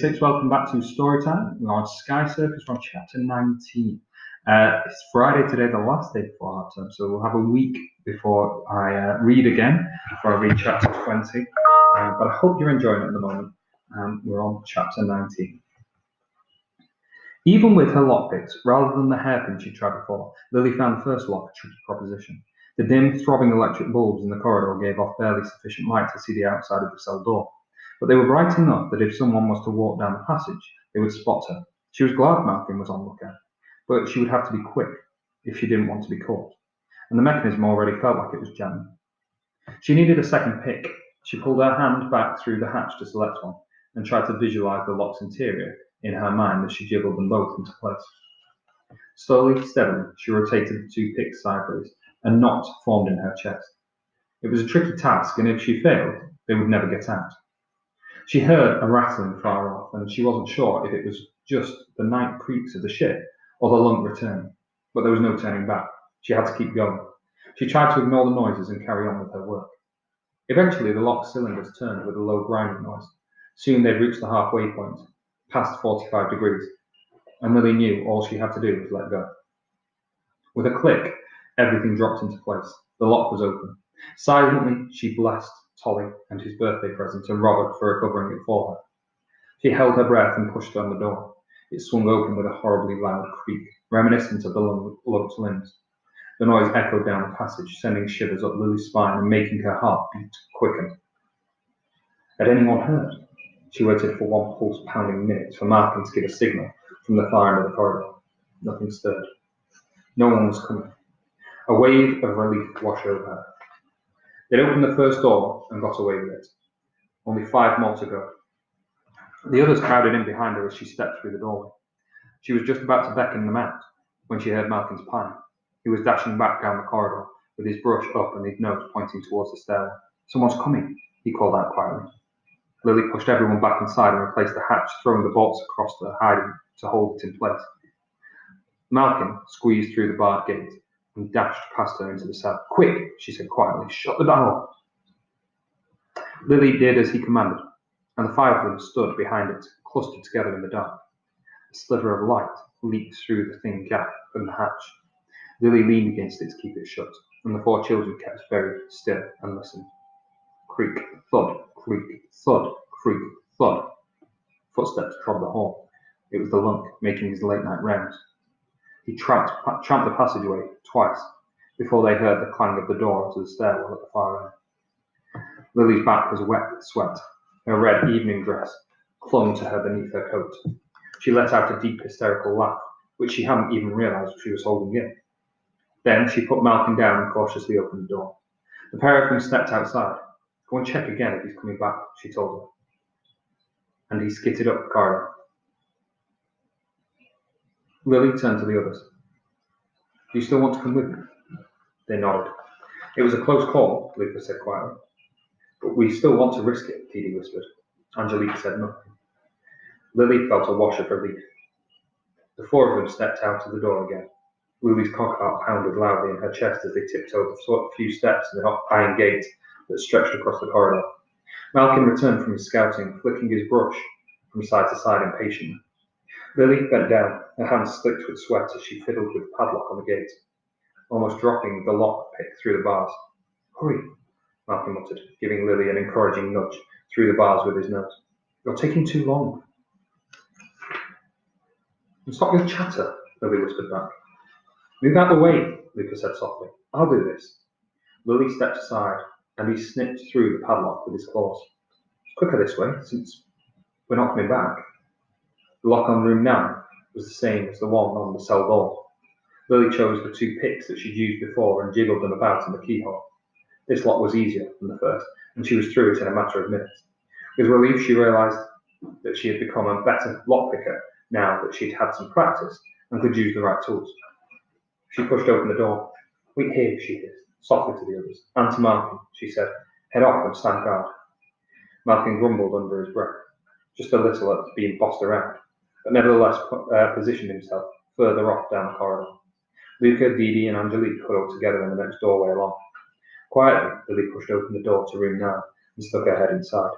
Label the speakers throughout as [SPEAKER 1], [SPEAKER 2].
[SPEAKER 1] Welcome back to Storytime. We're on Skycircus, we're on chapter 19. It's Friday today, the last day before half term, so we'll have a week before I read again, before I read chapter 20. But I hope you're enjoying it at the moment. We're on chapter 19. Even with her lockpicks, rather than the hairpin she'd tried before, Lily found the first lock a tricky proposition. The dim, throbbing electric bulbs in the corridor gave off barely sufficient light to see the outside of the cell door. But they were bright enough that if someone was to walk down the passage, they would spot her. She was glad Malcolm was on lookout, but she would have to be quick if she didn't want to be caught, and the mechanism already felt like it was jamming. She needed a second pick. She pulled her hand back through the hatch to select one, and tried to visualize the lock's interior in her mind as she jiggled them both into place. Slowly, steadily, she rotated the two picks sideways, a knot formed in her chest. It was a tricky task, and if she failed, they would never get out. She heard a rattling far off, and she wasn't sure if it was just the night creaks of the ship or the lunk returning. But there was no turning back. She had to keep going. She tried to ignore the noises and carry on with her work. Eventually, the lock's cylinders turned with a low grinding noise. Soon they'd reached the halfway point, past 45 degrees, and Lily knew all she had to do was let go. With a click, everything dropped into place. The lock was open. Silently, she blessed Tolly and his birthday present and Robert for recovering it for her. She held her breath and pushed on the door. It swung open with a horribly loud creak, reminiscent of the lunked limbs. The noise echoed down the passage, sending shivers up Lily's spine and making her heart beat quicken. Had anyone heard? She waited for one pulse-pounding minute for Malcolm to give a signal from the far end of the corridor. Nothing stirred. No one was coming. A wave of relief washed over her. They'd opened the first door and got away with it. Only 5 more to go. The others crowded in behind her as she stepped through the doorway. She was just about to beckon them out when she heard Malcolm's pine. He was dashing back down the corridor with his brush up and his nose pointing towards the stairway. "Someone's coming," he called out quietly. Lily pushed everyone back inside and replaced the hatch, throwing the bolts across the hiding to hold it in place. Malcolm squeezed through the barred gate and dashed past her into the cell. "Quick," she said quietly, "shut the door." Lily did as he commanded, and the 5 of them stood behind it, clustered together in the dark. A sliver of light leaked through the thin gap in the hatch. Lily leaned against it to keep it shut, and the 4 children kept very still and listened. Creak, thud, creak, thud, creak, thud. Footsteps trod the hall. It was the lunk making his late-night rounds. He tramped the passageway twice before they heard the clang of the door to the stairwell at the far end. Lily's back was wet with sweat. Her red evening dress clung to her beneath her coat. She let out a deep hysterical laugh, which she hadn't even realized she was holding in. Then she put Malcolm down and cautiously opened the door. The pair of them stepped outside. "Go and check again if he's coming back," she told her. And he skittered up the corridor. Lily turned to the others. "Do you still want to come with me?" They nodded. "It was a close call," Lucas said quietly. "But we still want to risk it," Dee whispered. Angelique said nothing. Lily felt a wash of relief. The 4 of them stepped out of the door again. Lily's cock heart pounded loudly in her chest as they tiptoed the few steps in the iron gate that stretched across the corridor. Malcolm returned from his scouting, flicking his brush from side to side impatiently. Lily bent down, her hands slicked with sweat as she fiddled with the padlock on the gate, almost dropping the lock pick through the bars. "Hurry," Malcolm muttered, giving Lily an encouraging nudge through the bars with his nose. "You're taking too long." "And stop your chatter," Lily whispered back. "Move out the way," Lucas said softly. "I'll do this." Lily stepped aside, and he snipped through the padlock with his claws. "It's quicker this way, since we're not coming back." The lock on room 9 was the same as the one on the cell door. Lily chose the 2 picks that she'd used before and jiggled them about in the keyhole. This lock was easier than the first, and she was through it in a matter of minutes. With relief, she realized that she had become a better lockpicker now that she'd had some practice and could use the right tools. She pushed open the door. "Wait here," she hissed, softly to the others. "And to Malcolm," she said. "Head off and stand guard." Malcolm grumbled under his breath, just a little at being bossed around, but nevertheless positioned himself further off down the corridor. Luca, Dee and Angelique huddled together in the next doorway along. Quietly, Lily pushed open the door to room 9 and stuck her head inside.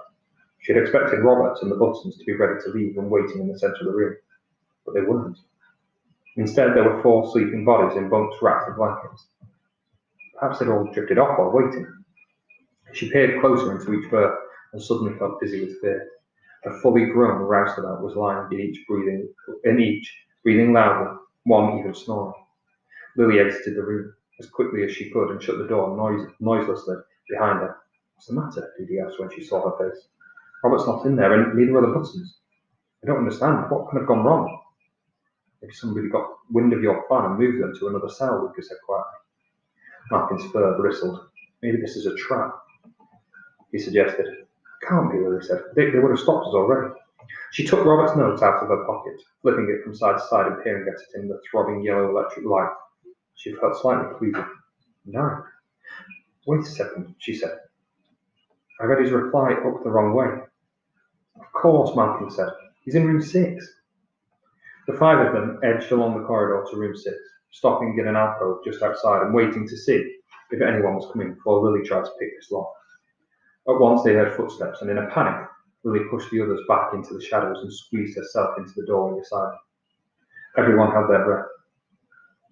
[SPEAKER 1] She had expected Robert and the Buttons to be ready to leave and waiting in the centre of the room, but they weren't. Instead, there were 4 sleeping bodies in bunks wrapped in blankets. Perhaps they'd all drifted off while waiting. She peered closer into each berth and suddenly felt dizzy with fear. A fully grown roustabout was lying in each, breathing loudly, one even snoring. Lily exited the room as quickly as she could and shut the door noiselessly behind her. "What's the matter?" Dee asked when she saw her face. "Robert's not in there, and neither are the Buttons. I don't understand. What can have gone wrong?" "Maybe somebody got wind of your plan and moved them to another cell," Lucas said quietly. Malkin's fur bristled. "Maybe this is a trap," he suggested. "Can't be," Lily said. They would have stopped us already." She took Robert's notes out of her pocket, flipping it from side to side and peering at it in the throbbing yellow electric light. She felt slightly queasy. "No. Wait a second," she said. "I read his reply up the wrong way." "Of course," Malkin said. "He's in room 6. The 5 of them edged along the corridor to room 6, stopping in an alcove just outside and waiting to see if anyone was coming before Lily tried to pick this lock. At once they heard footsteps, and in a panic, Lily pushed the others back into the shadows and squeezed herself into the doorway beside her. Everyone held their breath.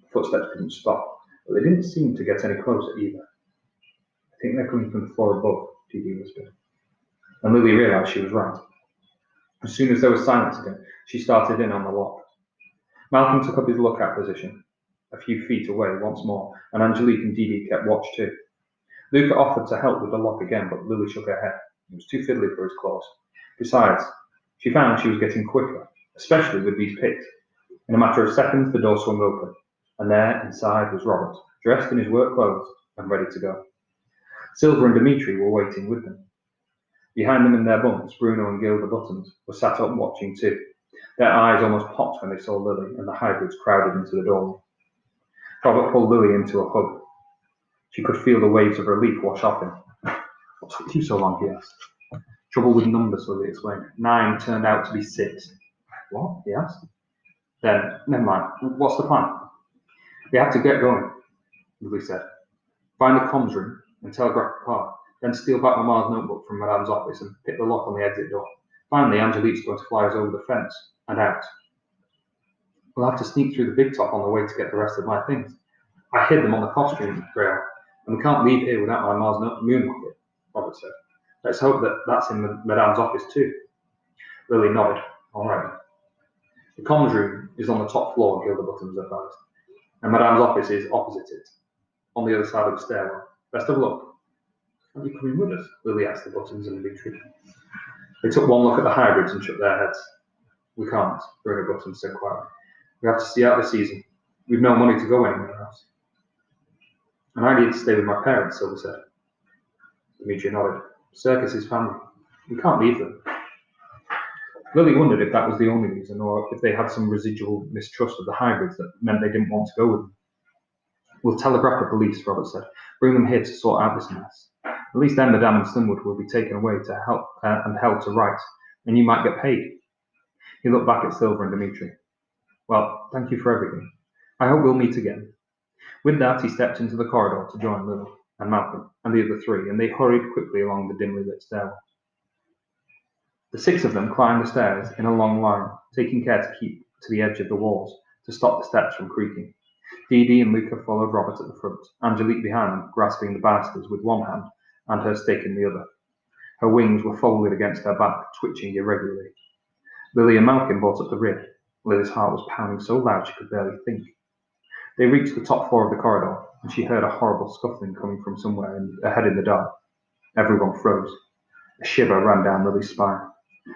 [SPEAKER 1] The footsteps didn't stop, but they didn't seem to get any closer either. "I think they're coming from the floor above," Dee whispered. And Lily realized she was right. As soon as there was silence again, she started in on the lock. Malcolm took up his lookout position, a few feet away once more, and Angelique and Dee kept watch too. Luca offered to help with the lock again, but Lily shook her head. It was too fiddly for his claws. Besides, she found she was getting quicker, especially with these picks. In a matter of seconds, the door swung open, and there inside was Robert, dressed in his work clothes and ready to go. Silver and Dimitri were waiting with them. Behind them in their bunks, Bruno and Gil the Buttons were sat up watching too. Their eyes almost popped when they saw Lily and the hybrids crowded into the doorway. Robert pulled Lily into a hug. She could feel the waves of relief wash off him. "What took you so long?" he asked. "Trouble with numbers," Lily explained. 9 turned out to be 6. "What?" he asked. "Then, never mind. What's the plan?" "We have to get going," Lily said. "Find the comms room and telegraph the car, then steal back Mama's notebook from Madame's office and pick the lock on the exit door. Finally, Angelique's going to fly us over the fence and out. We'll have to sneak through the big top on the way to get the rest of my things. I hid them on the costume rail, and we can't leave here without my Mars moon rocket," Robert said. "Let's hope that that's in Madame's office too." Lily nodded. "All right." "The comms room is on the top floor," Gilda Buttons advised, "and Madame's office is opposite it, on the other side of the stairwell. Best of luck." "Are you coming with us?" Lily asked the Buttons and Dimitri. They took one look at the hybrids and shook their heads. "We can't," Bruno Buttons said quietly. "We have to see out the season. We've no money to go anywhere else." "And I need to stay with my parents," Silver said. Dimitri nodded. "Circus is family. We can't leave them." Lily wondered if that was the only reason, or if they had some residual mistrust of the hybrids that meant they didn't want to go with them. "We'll telegraph the police," Robert said. "Bring them here to sort out this mess. At least then Madame and Slimwood will be taken away to help and held to rights, and you might get paid." He looked back at Silver and Dimitri. "Well, thank you for everything. I hope we'll meet again." With that, he stepped into the corridor to join Lily and Malcolm and the other 3, and they hurried quickly along the dimly lit stairwell. The 6 of them climbed the stairs in a long line, taking care to keep to the edge of the walls to stop the steps from creaking. Dee and Luca followed Robert at the front, Angelique behind them, grasping the banisters with one hand and her stick in the other. Her wings were folded against her back, twitching irregularly. Lily and Malcolm brought up the rear. Lily's heart was pounding so loud she could barely think. They reached the top floor of the corridor, and she heard a horrible scuffling coming from somewhere ahead in the dark. Everyone froze. A shiver ran down Lily's spine.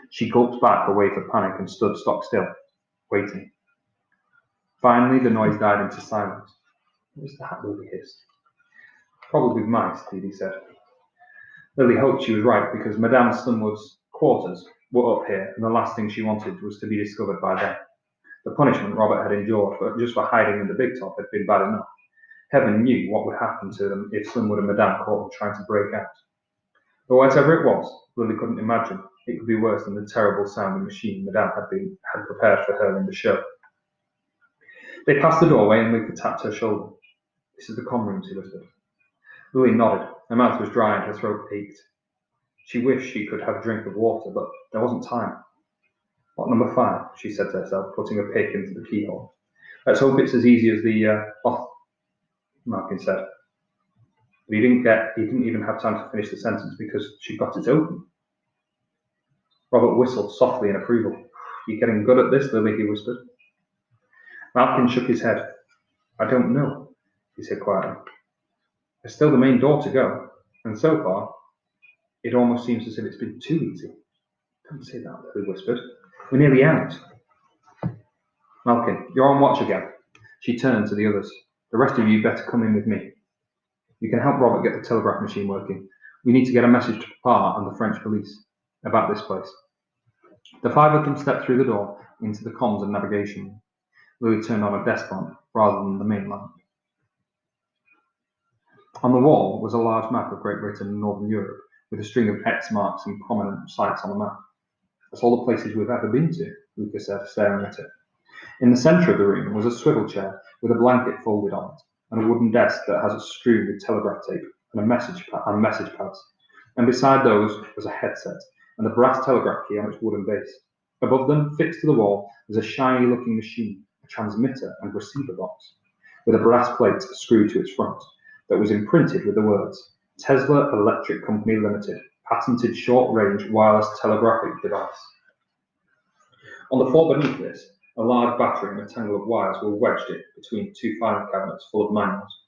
[SPEAKER 1] She gulped back a wave of panic and stood stock still, waiting. Finally, the noise died into silence. "What was that?" Lily hissed. "Probably mice," Dee said. Lily hoped she was right, because Madame Slimwood's quarters were up here, and the last thing she wanted was to be discovered by them. The punishment Robert had endured just for hiding in the big top had been bad enough. Heaven knew what would happen to them if Slimwood and Madame caught them trying to break out. But whatever it was, Lily couldn't imagine it could be worse than the terrible sounding machine Madame had prepared for her in the show. They passed the doorway and Luca tapped her shoulder. "This is the comm room," she whispered. Lily nodded. Her mouth was dry and her throat ached. She wished she could have a drink of water, but there wasn't time. "What, number 5?" she said to herself, putting a pick into the keyhole. "Let's hope it's as easy as the off," Malkin said. But he didn't even have time to finish the sentence because she got it open. Robert whistled softly in approval. "You're getting good at this, Lily," he whispered. Malkin shook his head. "I don't know," he said quietly. "There's still the main door to go, and so far, it almost seems as if it's been too easy." "Don't say that," Lily whispered. "We're nearly out." "Malkin, you're on watch again." She turned to the others. "The rest of you better come in with me. You can help Robert get the telegraph machine working. We need to get a message to Papa and the French police about this place." The 5 of them stepped through the door into the comms and navigation room. Lily turned on a desk lamp rather than the main lamp. On the wall was a large map of Great Britain and Northern Europe, with a string of X marks and prominent sites on the map. "That's all the places we've ever been to," Luca said, staring at it. In the centre of the room was a swivel chair with a blanket folded on it, and a wooden desk that has it strewn with telegraph tape and message pads. And beside those was a headset and a brass telegraph key on its wooden base. Above them, fixed to the wall, was a shiny-looking machine, a transmitter and receiver box, with a brass plate screwed to its front that was imprinted with the words, "Tesla Electric Company Limited, patented short-range wireless telegraphic device." On the floor beneath this, a large battery and a tangle of wires were wedged in between 2 filing cabinets full of manuals.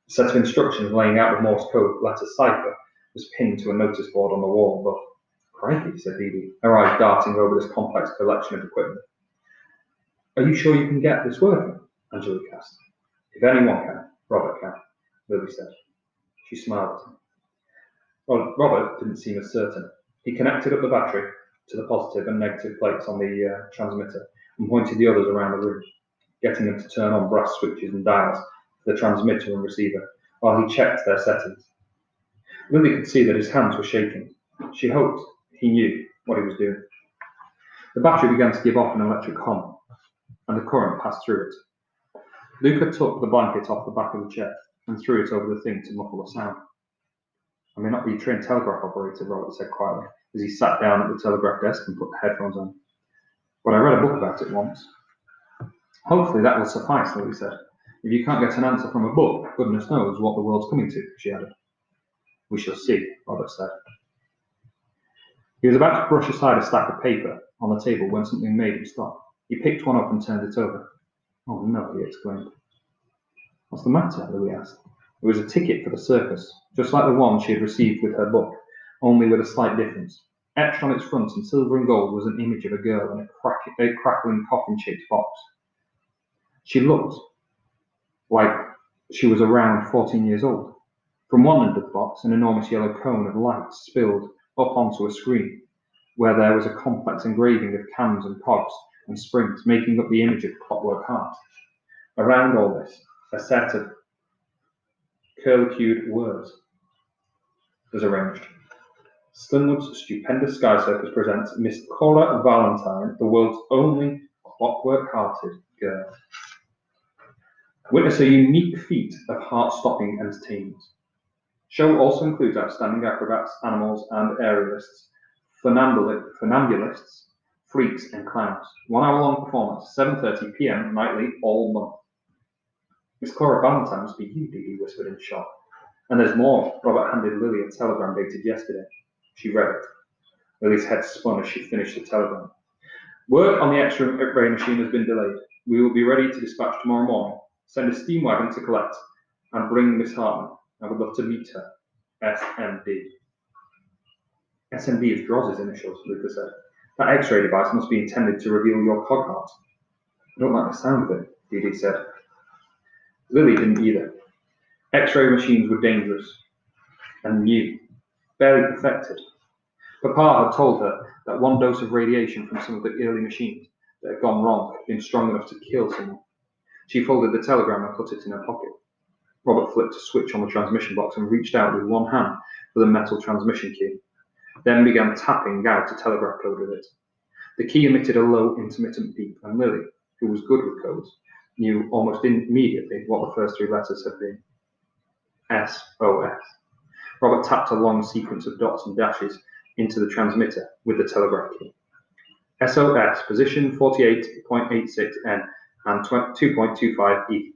[SPEAKER 1] A set of instructions laying out the Morse code letter cipher was pinned to a notice board on the wall above. "Crikey," said Dee, her eyes darting over this complex collection of equipment. "Are you sure you can get this working?" Angelique asked. "If anyone can, Robert can," Lily said. She smiled at him. Well, Robert didn't seem as certain. He connected up the battery to the positive and negative plates on the transmitter and pointed the others around the room, getting them to turn on brass switches and dials for the transmitter and receiver, while he checked their settings. Lily could see that his hands were shaking. She hoped he knew what he was doing. The battery began to give off an electric hum, and the current passed through it. Luca took the blanket off the back of the chair and threw it over the thing to muffle the sound. "I may not be a trained telegraph operator," Robert said quietly, as he sat down at the telegraph desk and put the headphones on. "But I read a book about it once." "Hopefully that will suffice," Lily said. "If you can't get an answer from a book, goodness knows what the world's coming to," she added. "We shall see," Robert said. He was about to brush aside a stack of paper on the table when something made him stop. He picked one up and turned it over. "Oh no," he exclaimed. "What's the matter?" Lily asked. It was a ticket for the circus, just like the one she had received with her book, only with a slight difference. Etched on its front in silver and gold was an image of a girl in a crackling coffin-shaped box. She looked like she was around 14 years old. From one end of the box, an enormous yellow cone of light spilled up onto a screen, where there was a complex engraving of cams and cogs and springs, making up the image of Clockwork Heart. Around all this, a set of curlicued words was arranged. "Slinwood's stupendous Skycircus presents Miss Cora Valentine, the world's only clockwork-hearted girl. Witness a unique feat of heart-stopping entertainment. Show also includes outstanding acrobats, animals and aerialists, funambulists, freaks and clowns. 1 hour-long performance, 7:30 p.m. nightly all month." "Miss Cora Valentine must be you," Dee whispered in shock. "And there's more." Robert handed Lily a telegram dated yesterday. She read it. Lily's head spun as she finished the telegram. "Work on the X-ray machine has been delayed. We will be ready to dispatch tomorrow morning. Send a steam wagon to collect and bring Miss Hartman. I would love to meet her. SMD." "SMD is Droz's initials," Luca said. "That X-ray device must be intended to reveal your cog heart." "I don't like the sound of it," Dee said. Lily didn't either. X-ray machines were dangerous and new, barely perfected. Papa had told her that one dose of radiation from some of the early machines that had gone wrong had been strong enough to kill someone. She folded the telegram and put it in her pocket. Robert flipped a switch on the transmission box and reached out with one hand for the metal transmission key, then began tapping out a telegraph code with it. The key emitted a low, intermittent beep, and Lily, who was good with codes, knew almost immediately what the first 3 letters had been. SOS. Robert tapped a long sequence of dots and dashes into the transmitter with the telegraph key. SOS, position 48.86N and 2.25E.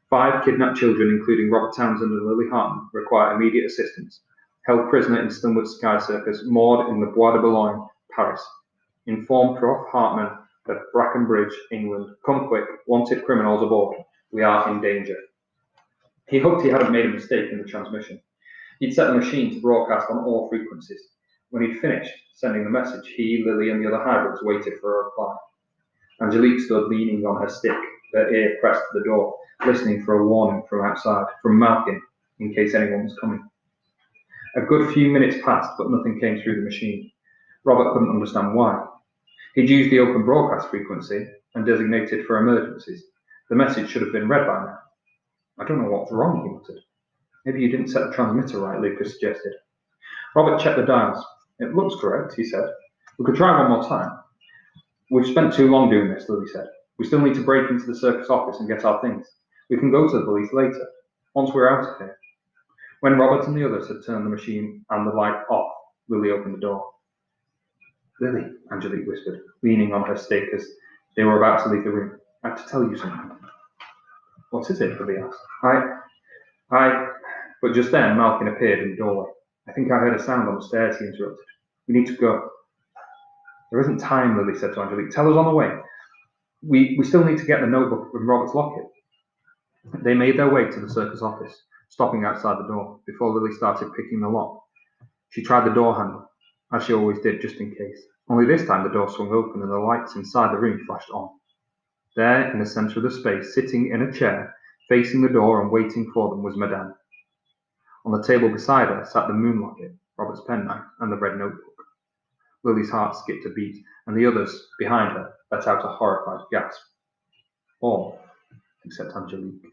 [SPEAKER 1] 5 kidnapped children, including Robert Townsend and Lily Hartman, require immediate assistance. Held prisoner in Stonwood's Skycircus, moored in the Bois de Boulogne, Paris. Inform Prof. Hartman of Brackenbridge, England. Come quick, wanted criminals aboard. We are in danger. He hoped he hadn't made a mistake in the transmission. He'd set the machine to broadcast on all frequencies. When he'd finished sending the message, he, Lily, and the other hybrids waited for a reply. Angelique stood leaning on her stick, her ear pressed to the door, listening for a warning from outside, from Malkin, in case anyone was coming. A good few minutes passed, but nothing came through the machine. Robert couldn't understand why. He'd used the open broadcast frequency and designated for emergencies. The message should have been read by now. I don't know what's wrong, he muttered. Maybe you didn't set the transmitter right, Lucas suggested. Robert checked the dials. It looks correct, he said. We could try one more time. We've spent too long doing this, Lily said. We still need to break into the circus office and get our things. We can go to the police later, once we're out of here. When Robert and the others had turned the machine and the light off, Lily opened the door. Lily, Angelique whispered, leaning on her stake as they were about to leave the room. I have to tell you something. What is it? Lily asked. But just then Malkin appeared in the doorway. I think I heard a sound on the stairs, he interrupted. We need to go. There isn't time, Lily said to Angelique. Tell us on the way. We still need to get the notebook from Robert's locket. They made their way to the circus office, stopping outside the door, before Lily started picking the lock. She tried the door handle, as she always did, just in case. Only this time the door swung open and the lights inside the room flashed on. There, in the centre of the space, sitting in a chair, facing the door and waiting for them, was Madame. On the table beside her sat the moon locket, Robert's penknife, and the red notebook. Lily's heart skipped a beat, and the others, behind her, let out a horrified gasp. All except Angelique.